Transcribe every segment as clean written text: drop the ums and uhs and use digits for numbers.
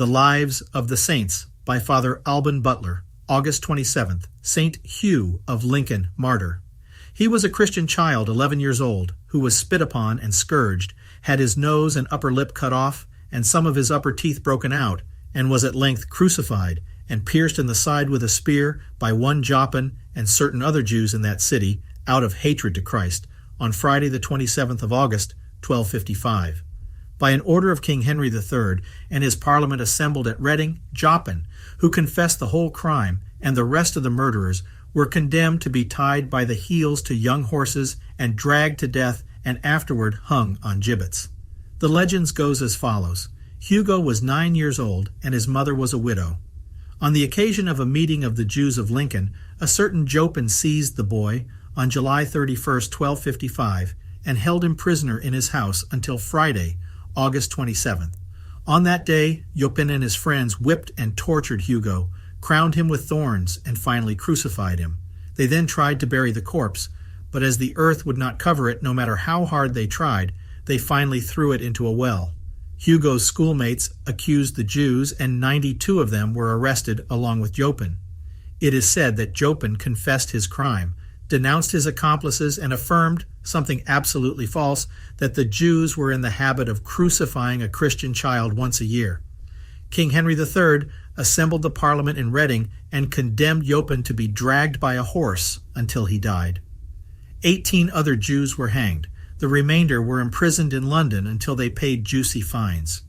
The Lives of the Saints by Father Alban Butler, August 27th, St. Hugh of Lincoln, Martyr. He was a Christian child, 11 years old, who was spit upon and scourged, had his nose and upper lip cut off, and some of his upper teeth broken out, and was at length crucified and pierced in the side with a spear by one Joppin and certain other Jews in that city, out of hatred to Christ, on Friday the 27th of August, 1255. By an order of King Henry III and his Parliament assembled at Reading, Joppin, who confessed the whole crime, and the rest of the murderers, were condemned to be tied by the heels to young horses and dragged to death and afterward hung on gibbets. The legends goes as follows. Hugo was 9 years old and his mother was a widow. On the occasion of a meeting of the Jews of Lincoln, a certain Joppin seized the boy on July 31st, 1255, and held him prisoner in his house until Friday, August 27th. On that day, Joppin and his friends whipped and tortured Hugo, crowned him with thorns, and finally crucified him. They then tried to bury the corpse, but as the earth would not cover it no matter how hard they tried, they finally threw it into a well. Hugo's schoolmates accused the Jews, and 92 of them were arrested along with Joppin. It is said that Joppin confessed his crime, denounced his accomplices, and affirmed, something absolutely false, that the Jews were in the habit of crucifying a Christian child once a year. King Henry III assembled the Parliament in Reading and condemned Joppin to be dragged by a horse until he died. 18 other Jews were hanged. The remainder were imprisoned in London until they paid juicy fines.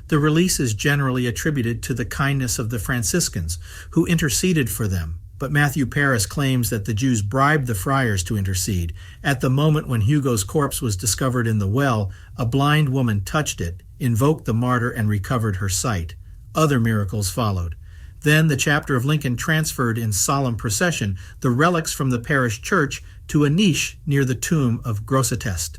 The release is generally attributed to the kindness of the Franciscans, who interceded for them, but Matthew Paris claims that the Jews bribed the friars to intercede. At the moment when Hugo's corpse was discovered in the well, a blind woman touched it, invoked the martyr, and recovered her sight. Other miracles followed. Then the chapter of Lincoln transferred in solemn procession the relics from the parish church to a niche near the tomb of Grosseteste.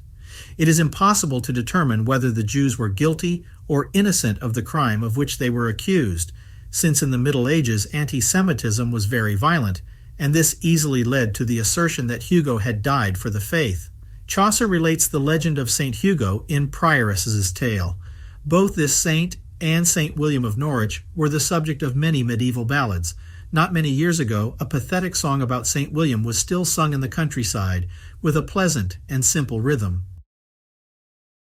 It is impossible to determine whether the Jews were guilty or innocent of the crime of which they were accused, since in the Middle Ages anti-Semitism was very violent, and this easily led to the assertion that Hugo had died for the faith. Chaucer relates the legend of St. Hugo in Prioress's tale. Both this saint and St. William of Norwich were the subject of many medieval ballads. Not many years ago, a pathetic song about St. William was still sung in the countryside with a pleasant and simple rhythm.